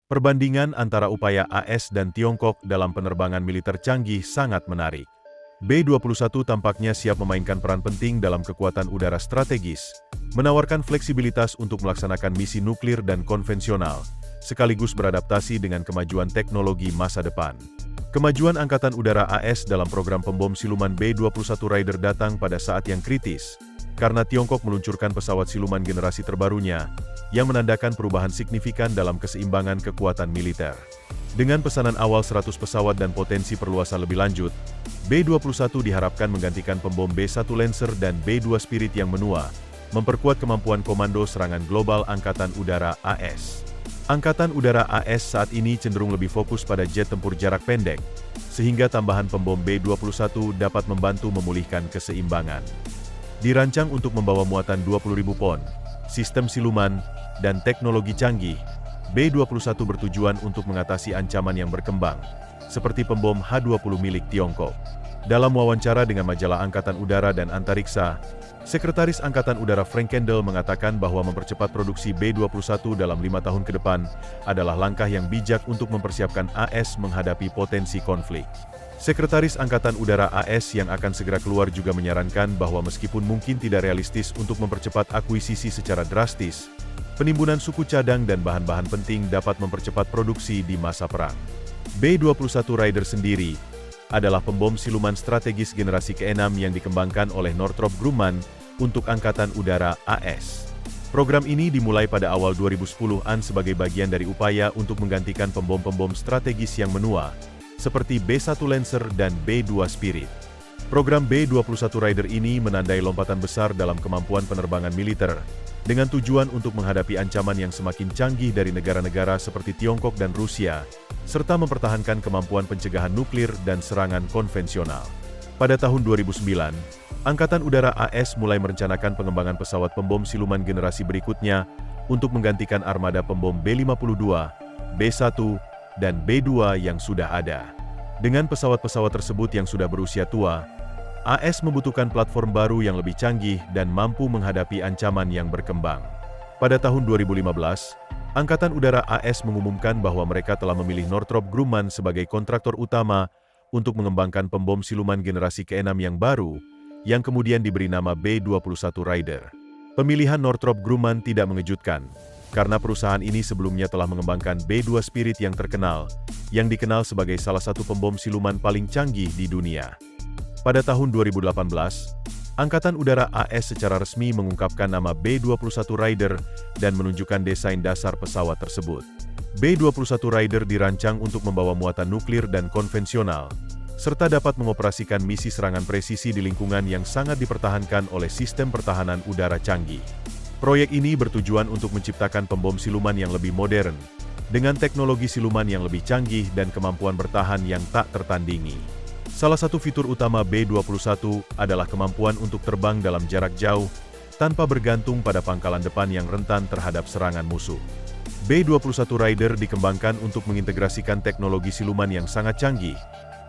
Perbandingan antara upaya AS dan Tiongkok dalam penerbangan militer canggih sangat menarik. B-21 tampaknya siap memainkan peran penting dalam kekuatan udara strategis, menawarkan fleksibilitas untuk melaksanakan misi nuklir dan konvensional, sekaligus beradaptasi dengan kemajuan teknologi masa depan. Kemajuan Angkatan Udara AS dalam program pembom siluman B-21 Raider datang pada saat yang kritis, karena Tiongkok meluncurkan pesawat siluman generasi terbarunya, yang menandakan perubahan signifikan dalam keseimbangan kekuatan militer. Dengan pesanan awal 100 pesawat dan potensi perluasan lebih lanjut, B-21 diharapkan menggantikan pembom B-1 Lancer dan B-2 Spirit yang menua, memperkuat kemampuan komando serangan global Angkatan Udara AS. Angkatan Udara AS saat ini cenderung lebih fokus pada jet tempur jarak pendek, sehingga tambahan pembom B-21 dapat membantu memulihkan keseimbangan. Dirancang untuk membawa muatan 20.000 pon, sistem siluman, dan teknologi canggih, B-21 bertujuan untuk mengatasi ancaman yang berkembang, seperti pembom H-20 milik Tiongkok. Dalam wawancara dengan majalah Angkatan Udara dan Antariksa, Sekretaris Angkatan Udara Frank Kendall mengatakan bahwa mempercepat produksi B-21 dalam 5 tahun ke depan adalah langkah yang bijak untuk mempersiapkan AS menghadapi potensi konflik. Sekretaris Angkatan Udara AS yang akan segera keluar juga menyarankan bahwa meskipun mungkin tidak realistis untuk mempercepat akuisisi secara drastis, penimbunan suku cadang dan bahan-bahan penting dapat mempercepat produksi di masa perang. B-21 Raider sendiri adalah pembom siluman strategis generasi ke-6 yang dikembangkan oleh Northrop Grumman untuk Angkatan Udara AS. Program ini dimulai pada awal 2010-an sebagai bagian dari upaya untuk menggantikan pembom-pembom strategis yang menua, seperti B-1 Lancer dan B-2 Spirit. Program B-21 Raider ini menandai lompatan besar dalam kemampuan penerbangan militer, dengan tujuan untuk menghadapi ancaman yang semakin canggih dari negara-negara seperti Tiongkok dan Rusia, serta mempertahankan kemampuan pencegahan nuklir dan serangan konvensional. Pada tahun 2009, Angkatan Udara AS mulai merencanakan pengembangan pesawat pembom siluman generasi berikutnya untuk menggantikan armada pembom B-52, B-1, dan B-2 yang sudah ada. Dengan pesawat-pesawat tersebut yang sudah berusia tua, AS membutuhkan platform baru yang lebih canggih dan mampu menghadapi ancaman yang berkembang. Pada tahun 2015, Angkatan Udara AS mengumumkan bahwa mereka telah memilih Northrop Grumman sebagai kontraktor utama untuk mengembangkan pembom siluman generasi ke-6 yang baru, yang kemudian diberi nama B-21 Raider. Pemilihan Northrop Grumman tidak mengejutkan, karena perusahaan ini sebelumnya telah mengembangkan B-2 Spirit yang terkenal, yang dikenal sebagai salah satu pembom siluman paling canggih di dunia. Pada tahun 2018, Angkatan Udara AS secara resmi mengungkapkan nama B-21 Raider dan menunjukkan desain dasar pesawat tersebut. B-21 Raider dirancang untuk membawa muatan nuklir dan konvensional, serta dapat mengoperasikan misi serangan presisi di lingkungan yang sangat dipertahankan oleh sistem pertahanan udara canggih. Proyek ini bertujuan untuk menciptakan pembom siluman yang lebih modern, dengan teknologi siluman yang lebih canggih dan kemampuan bertahan yang tak tertandingi. Salah satu fitur utama B-21 adalah kemampuan untuk terbang dalam jarak jauh, tanpa bergantung pada pangkalan depan yang rentan terhadap serangan musuh. B-21 Raider dikembangkan untuk mengintegrasikan teknologi siluman yang sangat canggih,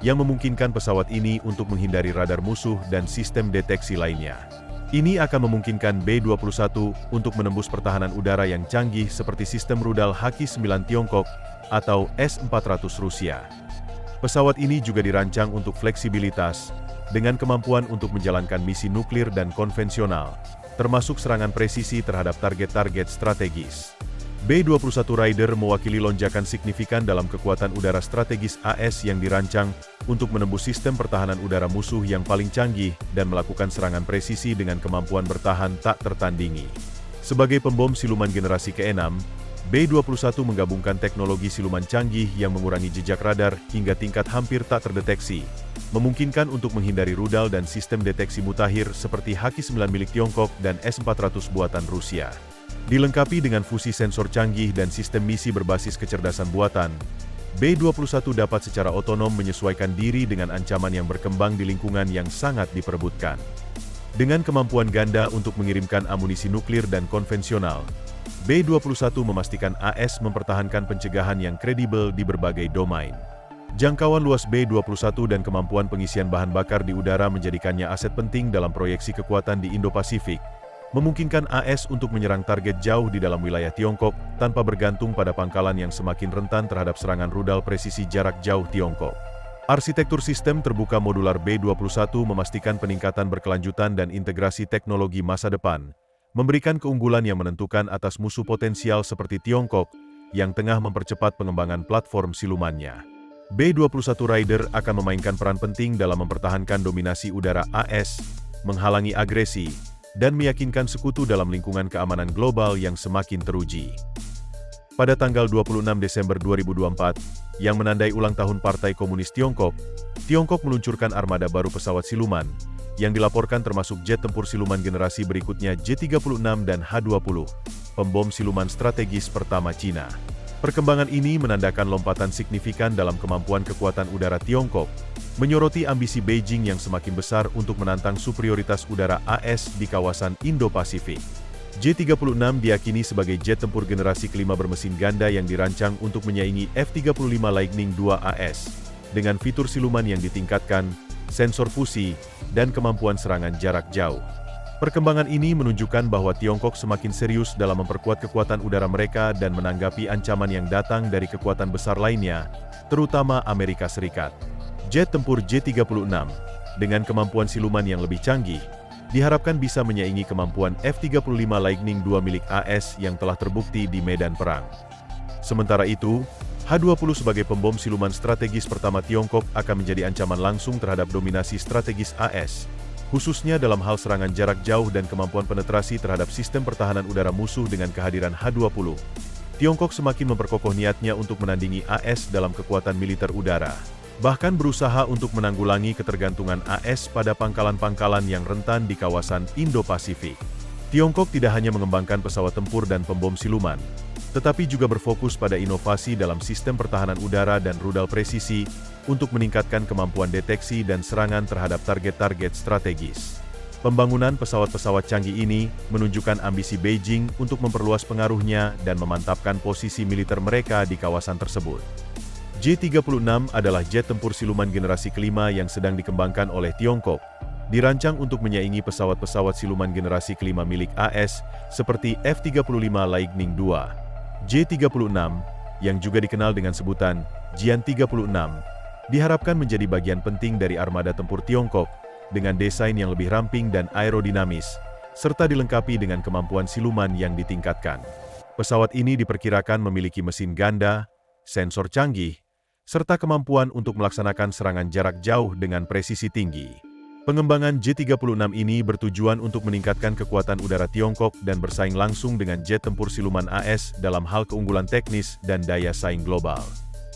yang memungkinkan pesawat ini untuk menghindari radar musuh dan sistem deteksi lainnya. Ini akan memungkinkan B-21 untuk menembus pertahanan udara yang canggih seperti sistem rudal Haki-9 Tiongkok atau S-400 Rusia. Pesawat ini juga dirancang untuk fleksibilitas, dengan kemampuan untuk menjalankan misi nuklir dan konvensional, termasuk serangan presisi terhadap target-target strategis. B-21 Raider mewakili lonjakan signifikan dalam kekuatan udara strategis AS yang dirancang untuk menembus sistem pertahanan udara musuh yang paling canggih dan melakukan serangan presisi dengan kemampuan bertahan tak tertandingi. Sebagai pembom siluman generasi ke-6, B-21 menggabungkan teknologi siluman canggih yang mengurangi jejak radar hingga tingkat hampir tak terdeteksi, memungkinkan untuk menghindari rudal dan sistem deteksi mutakhir seperti Haki-9 milik Tiongkok dan S-400 buatan Rusia. Dilengkapi dengan fusi sensor canggih dan sistem misi berbasis kecerdasan buatan, B-21 dapat secara otonom menyesuaikan diri dengan ancaman yang berkembang di lingkungan yang sangat diperebutkan. Dengan kemampuan ganda untuk mengirimkan amunisi nuklir dan konvensional, B-21 memastikan AS mempertahankan pencegahan yang kredibel di berbagai domain. Jangkauan luas B-21 dan kemampuan pengisian bahan bakar di udara menjadikannya aset penting dalam proyeksi kekuatan di Indo-Pasifik, memungkinkan AS untuk menyerang target jauh di dalam wilayah Tiongkok tanpa bergantung pada pangkalan yang semakin rentan terhadap serangan rudal presisi jarak jauh Tiongkok. Arsitektur sistem terbuka modular B-21 memastikan peningkatan berkelanjutan dan integrasi teknologi masa depan, memberikan keunggulan yang menentukan atas musuh potensial seperti Tiongkok yang tengah mempercepat pengembangan platform silumannya. B-21 Raider akan memainkan peran penting dalam mempertahankan dominasi udara AS, menghalangi agresi, dan meyakinkan sekutu dalam lingkungan keamanan global yang semakin teruji. Pada tanggal 26 Desember 2024, yang menandai ulang tahun Partai Komunis Tiongkok, Tiongkok meluncurkan armada baru pesawat siluman, yang dilaporkan termasuk jet tempur siluman generasi berikutnya J-36 dan H-20, pembom siluman strategis pertama Cina. Perkembangan ini menandakan lompatan signifikan dalam kemampuan kekuatan udara Tiongkok, menyoroti ambisi Beijing yang semakin besar untuk menantang superioritas udara AS di kawasan Indo-Pasifik. J-36 diyakini sebagai jet tempur generasi kelima bermesin ganda yang dirancang untuk menyaingi F-35 Lightning II AS, dengan fitur siluman yang ditingkatkan, sensor fusi, dan kemampuan serangan jarak jauh. Perkembangan ini menunjukkan bahwa Tiongkok semakin serius dalam memperkuat kekuatan udara mereka dan menanggapi ancaman yang datang dari kekuatan besar lainnya, terutama Amerika Serikat. Jet tempur J-36, dengan kemampuan siluman yang lebih canggih, diharapkan bisa menyaingi kemampuan F-35 Lightning II milik AS yang telah terbukti di medan perang. Sementara itu, H-20 sebagai pembom siluman strategis pertama Tiongkok akan menjadi ancaman langsung terhadap dominasi strategis AS, khususnya dalam hal serangan jarak jauh dan kemampuan penetrasi terhadap sistem pertahanan udara musuh. Dengan kehadiran H-20, Tiongkok semakin memperkokoh niatnya untuk menandingi AS dalam kekuatan militer udara, bahkan berusaha untuk menanggulangi ketergantungan AS pada pangkalan-pangkalan yang rentan di kawasan Indo-Pasifik. Tiongkok tidak hanya mengembangkan pesawat tempur dan pembom siluman, tetapi juga berfokus pada inovasi dalam sistem pertahanan udara dan rudal presisi untuk meningkatkan kemampuan deteksi dan serangan terhadap target-target strategis. Pembangunan pesawat-pesawat canggih ini menunjukkan ambisi Beijing untuk memperluas pengaruhnya dan memantapkan posisi militer mereka di kawasan tersebut. J-36 adalah jet tempur siluman generasi kelima yang sedang dikembangkan oleh Tiongkok, dirancang untuk menyaingi pesawat-pesawat siluman generasi kelima milik AS seperti F-35 Lightning II. J-36, yang juga dikenal dengan sebutan Jian-36, diharapkan menjadi bagian penting dari armada tempur Tiongkok dengan desain yang lebih ramping dan aerodinamis, serta dilengkapi dengan kemampuan siluman yang ditingkatkan. Pesawat ini diperkirakan memiliki mesin ganda, sensor canggih, serta kemampuan untuk melaksanakan serangan jarak jauh dengan presisi tinggi. Pengembangan J-36 ini bertujuan untuk meningkatkan kekuatan udara Tiongkok dan bersaing langsung dengan jet tempur siluman AS dalam hal keunggulan teknis dan daya saing global.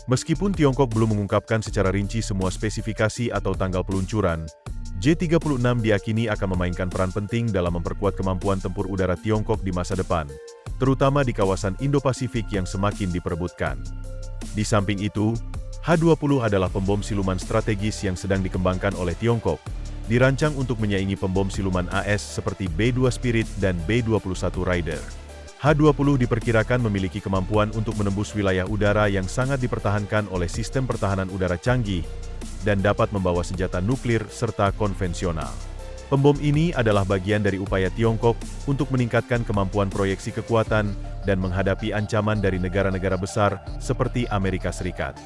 Meskipun Tiongkok belum mengungkapkan secara rinci semua spesifikasi atau tanggal peluncuran, J-36 diyakini akan memainkan peran penting dalam memperkuat kemampuan tempur udara Tiongkok di masa depan, terutama di kawasan Indo-Pasifik yang semakin diperebutkan. Di samping itu, H-20 adalah pembom siluman strategis yang sedang dikembangkan oleh Tiongkok, dirancang untuk menyaingi pembom siluman AS seperti B-2 Spirit dan B-21 Raider. H-20 diperkirakan memiliki kemampuan untuk menembus wilayah udara yang sangat dipertahankan oleh sistem pertahanan udara canggih dan dapat membawa senjata nuklir serta konvensional. Pembom ini adalah bagian dari upaya Tiongkok untuk meningkatkan kemampuan proyeksi kekuatan dan menghadapi ancaman dari negara-negara besar seperti Amerika Serikat.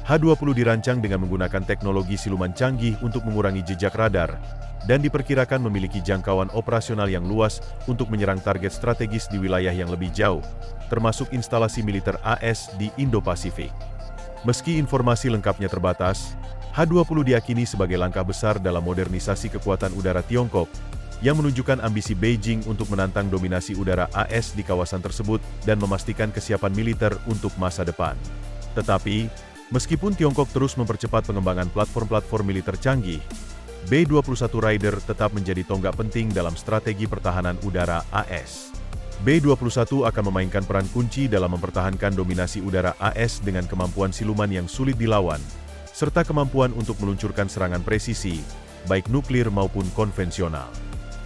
H-20 dirancang dengan menggunakan teknologi siluman canggih untuk mengurangi jejak radar, dan diperkirakan memiliki jangkauan operasional yang luas untuk menyerang target strategis di wilayah yang lebih jauh, termasuk instalasi militer AS di Indo-Pasifik. Meski informasi lengkapnya terbatas, H-20 diyakini sebagai langkah besar dalam modernisasi kekuatan udara Tiongkok, yang menunjukkan ambisi Beijing untuk menantang dominasi udara AS di kawasan tersebut dan memastikan kesiapan militer untuk masa depan. Tetapi, meskipun Tiongkok terus mempercepat pengembangan platform-platform militer canggih, B-21 Raider tetap menjadi tonggak penting dalam strategi pertahanan udara AS. B-21 akan memainkan peran kunci dalam mempertahankan dominasi udara AS dengan kemampuan siluman yang sulit dilawan, serta kemampuan untuk meluncurkan serangan presisi, baik nuklir maupun konvensional.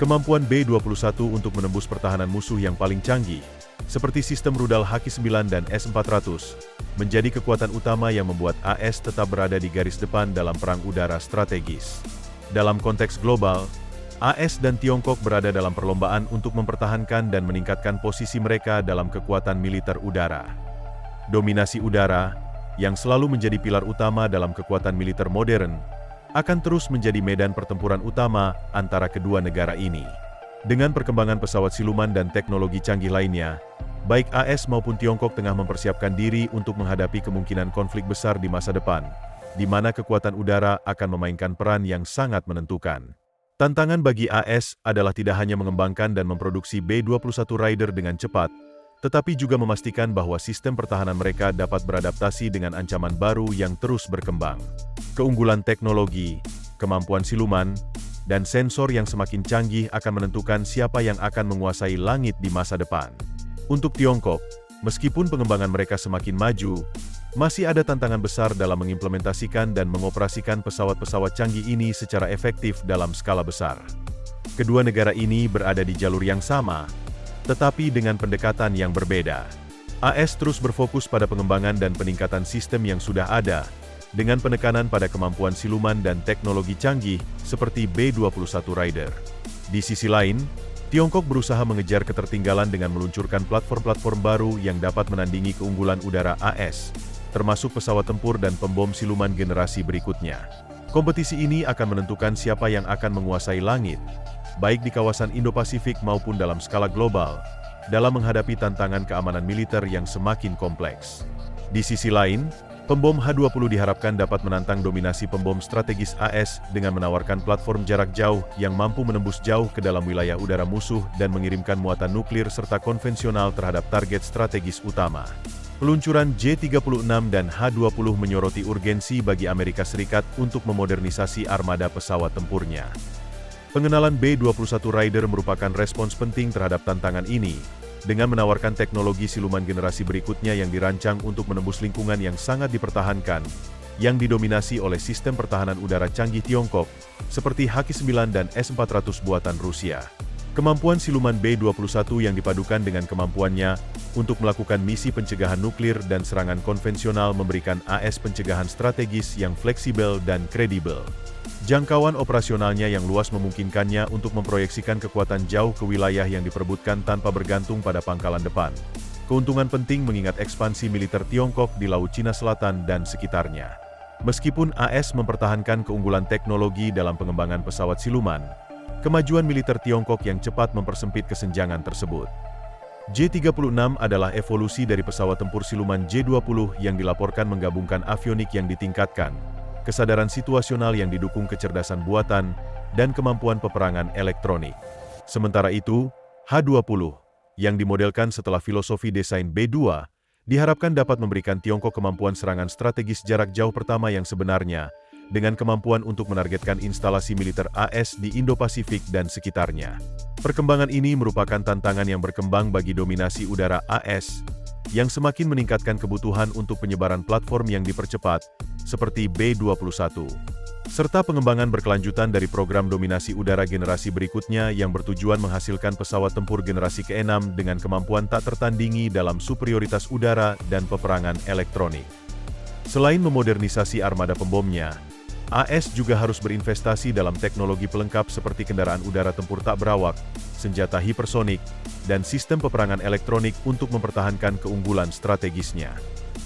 Kemampuan B-21 untuk menembus pertahanan musuh yang paling canggih, seperti sistem rudal Haki-9 dan S-400, menjadi kekuatan utama yang membuat AS tetap berada di garis depan dalam perang udara strategis. Dalam konteks global, AS dan Tiongkok berada dalam perlombaan untuk mempertahankan dan meningkatkan posisi mereka dalam kekuatan militer udara. Dominasi udara, yang selalu menjadi pilar utama dalam kekuatan militer modern, akan terus menjadi medan pertempuran utama antara kedua negara ini. Dengan perkembangan pesawat siluman dan teknologi canggih lainnya, baik AS maupun Tiongkok tengah mempersiapkan diri untuk menghadapi kemungkinan konflik besar di masa depan, di mana kekuatan udara akan memainkan peran yang sangat menentukan. Tantangan bagi AS adalah tidak hanya mengembangkan dan memproduksi B-21 Raider dengan cepat, tetapi juga memastikan bahwa sistem pertahanan mereka dapat beradaptasi dengan ancaman baru yang terus berkembang. Keunggulan teknologi, kemampuan siluman, dan sensor yang semakin canggih akan menentukan siapa yang akan menguasai langit di masa depan. Untuk Tiongkok, meskipun pengembangan mereka semakin maju, masih ada tantangan besar dalam mengimplementasikan dan mengoperasikan pesawat-pesawat canggih ini secara efektif dalam skala besar. Kedua negara ini berada di jalur yang sama, tetapi dengan pendekatan yang berbeda. AS terus berfokus pada pengembangan dan peningkatan sistem yang sudah ada, dengan penekanan pada kemampuan siluman dan teknologi canggih seperti B-21 Raider. Di sisi lain, Tiongkok berusaha mengejar ketertinggalan dengan meluncurkan platform-platform baru yang dapat menandingi keunggulan udara AS, termasuk pesawat tempur dan pembom siluman generasi berikutnya. Kompetisi ini akan menentukan siapa yang akan menguasai langit, baik di kawasan Indo-Pasifik maupun dalam skala global, dalam menghadapi tantangan keamanan militer yang semakin kompleks. Di sisi lain, pembom H-20 diharapkan dapat menantang dominasi pembom strategis AS dengan menawarkan platform jarak jauh yang mampu menembus jauh ke dalam wilayah udara musuh dan mengirimkan muatan nuklir serta konvensional terhadap target strategis utama. Peluncuran J-36 dan H-20 menyoroti urgensi bagi Amerika Serikat untuk memodernisasi armada pesawat tempurnya. Pengenalan B-21 Raider merupakan respons penting terhadap tantangan ini, dengan menawarkan teknologi siluman generasi berikutnya yang dirancang untuk menembus lingkungan yang sangat dipertahankan, yang didominasi oleh sistem pertahanan udara canggih Tiongkok, seperti Haki-9 dan S-400 buatan Rusia. Kemampuan siluman B-21 yang dipadukan dengan kemampuannya untuk melakukan misi pencegahan nuklir dan serangan konvensional memberikan AS pencegahan strategis yang fleksibel dan kredibel. Jangkauan operasionalnya yang luas memungkinkannya untuk memproyeksikan kekuatan jauh ke wilayah yang diperebutkan tanpa bergantung pada pangkalan depan. Keuntungan penting mengingat ekspansi militer Tiongkok di Laut Cina Selatan dan sekitarnya. Meskipun AS mempertahankan keunggulan teknologi dalam pengembangan pesawat siluman, kemajuan militer Tiongkok yang cepat mempersempit kesenjangan tersebut. J-36 adalah evolusi dari pesawat tempur siluman J-20 yang dilaporkan menggabungkan avionik yang ditingkatkan, kesadaran situasional yang didukung kecerdasan buatan, dan kemampuan peperangan elektronik. Sementara itu, H-20, yang dimodelkan setelah filosofi desain B-2, diharapkan dapat memberikan Tiongkok kemampuan serangan strategis jarak jauh pertama yang sebenarnya, dengan kemampuan untuk menargetkan instalasi militer AS di Indo-Pasifik dan sekitarnya. Perkembangan ini merupakan tantangan yang berkembang bagi dominasi udara AS, yang semakin meningkatkan kebutuhan untuk penyebaran platform yang dipercepat, seperti B-21, serta pengembangan berkelanjutan dari program dominasi udara generasi berikutnya yang bertujuan menghasilkan pesawat tempur generasi ke-6 dengan kemampuan tak tertandingi dalam superioritas udara dan peperangan elektronik. Selain memodernisasi armada pembomnya, AS juga harus berinvestasi dalam teknologi pelengkap seperti kendaraan udara tempur tak berawak, senjata hipersonik, dan sistem peperangan elektronik untuk mempertahankan keunggulan strategisnya.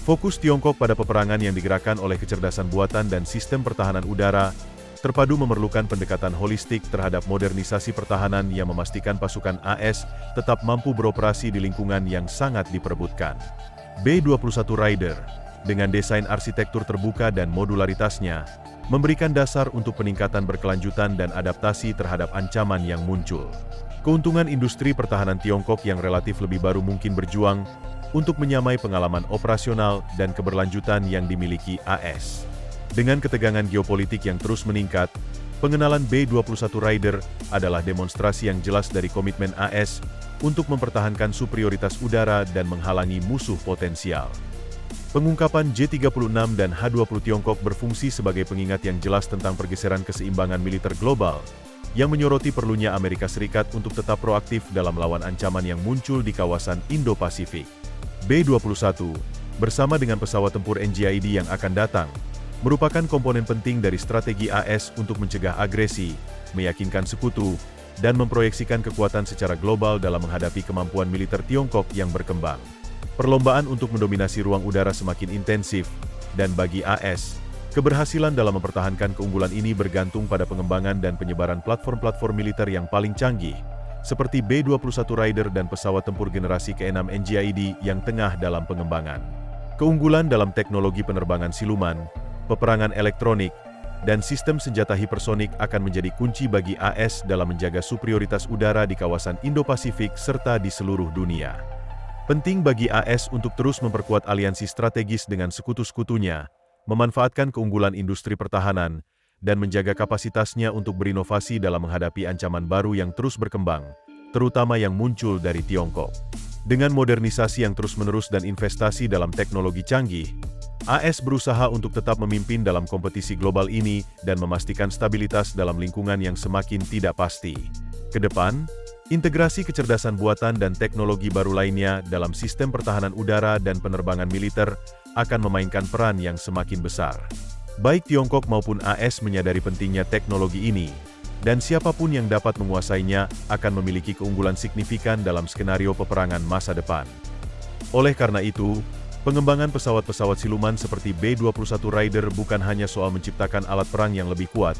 Fokus Tiongkok pada peperangan yang digerakkan oleh kecerdasan buatan dan sistem pertahanan udara, terpadu memerlukan pendekatan holistik terhadap modernisasi pertahanan yang memastikan pasukan AS tetap mampu beroperasi di lingkungan yang sangat diperebutkan. B-21 Raider, dengan desain arsitektur terbuka dan modularitasnya, memberikan dasar untuk peningkatan berkelanjutan dan adaptasi terhadap ancaman yang muncul. Keuntungan industri pertahanan Tiongkok yang relatif lebih baru mungkin berjuang untuk menyamai pengalaman operasional dan keberlanjutan yang dimiliki AS. Dengan ketegangan geopolitik yang terus meningkat, pengenalan B-21 Raider adalah demonstrasi yang jelas dari komitmen AS untuk mempertahankan superioritas udara dan menghalangi musuh potensial. Pengungkapan J-36 dan H-20 Tiongkok berfungsi sebagai pengingat yang jelas tentang pergeseran keseimbangan militer global, yang menyoroti perlunya Amerika Serikat untuk tetap proaktif dalam melawan ancaman yang muncul di kawasan Indo-Pasifik. B-21, bersama dengan pesawat tempur NGID yang akan datang, merupakan komponen penting dari strategi AS untuk mencegah agresi meyakinkan sekutu, dan memproyeksikan kekuatan secara global dalam menghadapi kemampuan militer Tiongkok yang berkembang. Perlombaan untuk mendominasi ruang udara semakin intensif, dan bagi AS, keberhasilan dalam mempertahankan keunggulan ini bergantung pada pengembangan dan penyebaran platform-platform militer yang paling canggih, seperti B-21 Raider dan pesawat tempur generasi ke-6 NGID yang tengah dalam pengembangan. Keunggulan dalam teknologi penerbangan siluman, peperangan elektronik, dan sistem senjata hipersonik akan menjadi kunci bagi AS dalam menjaga superioritas udara di kawasan Indo-Pasifik serta di seluruh dunia. Penting bagi AS untuk terus memperkuat aliansi strategis dengan sekutu-sekutunya, memanfaatkan keunggulan industri pertahanan, dan menjaga kapasitasnya untuk berinovasi dalam menghadapi ancaman baru yang terus berkembang, terutama yang muncul dari Tiongkok. Dengan modernisasi yang terus-menerus dan investasi dalam teknologi canggih, AS berusaha untuk tetap memimpin dalam kompetisi global ini dan memastikan stabilitas dalam lingkungan yang semakin tidak pasti. Kedepan, integrasi kecerdasan buatan dan teknologi baru lainnya dalam sistem pertahanan udara dan penerbangan militer akan memainkan peran yang semakin besar. Baik Tiongkok maupun AS menyadari pentingnya teknologi ini, dan siapapun yang dapat menguasainya akan memiliki keunggulan signifikan dalam skenario peperangan masa depan. Oleh karena itu, pengembangan pesawat-pesawat siluman seperti B-21 Raider bukan hanya soal menciptakan alat perang yang lebih kuat,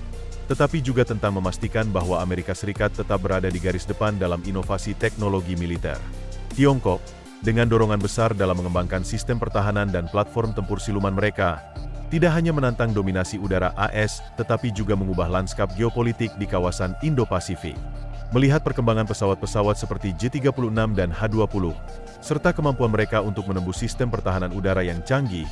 tetapi juga tentang memastikan bahwa Amerika Serikat tetap berada di garis depan dalam inovasi teknologi militer. Tiongkok, dengan dorongan besar dalam mengembangkan sistem pertahanan dan platform tempur siluman mereka, tidak hanya menantang dominasi udara AS, tetapi juga mengubah lanskap geopolitik di kawasan Indo-Pasifik. Melihat perkembangan pesawat-pesawat seperti J-36 dan H-20, serta kemampuan mereka untuk menembus sistem pertahanan udara yang canggih,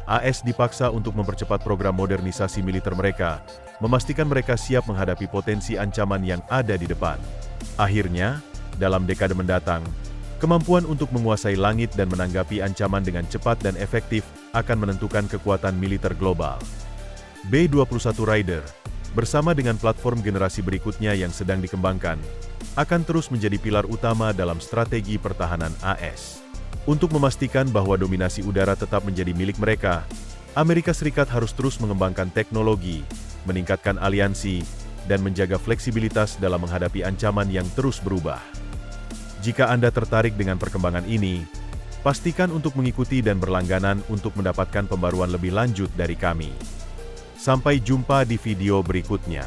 AS dipaksa untuk mempercepat program modernisasi militer mereka, memastikan mereka siap menghadapi potensi ancaman yang ada di depan. Akhirnya, dalam dekade mendatang, kemampuan untuk menguasai langit dan menanggapi ancaman dengan cepat dan efektif akan menentukan kekuatan militer global. B-21 Raider, bersama dengan platform generasi berikutnya yang sedang dikembangkan, akan terus menjadi pilar utama dalam strategi pertahanan AS. Untuk memastikan bahwa dominasi udara tetap menjadi milik mereka, Amerika Serikat harus terus mengembangkan teknologi, meningkatkan aliansi, dan menjaga fleksibilitas dalam menghadapi ancaman yang terus berubah. Jika Anda tertarik dengan perkembangan ini, pastikan untuk mengikuti dan berlangganan untuk mendapatkan pembaruan lebih lanjut dari kami. Sampai jumpa di video berikutnya.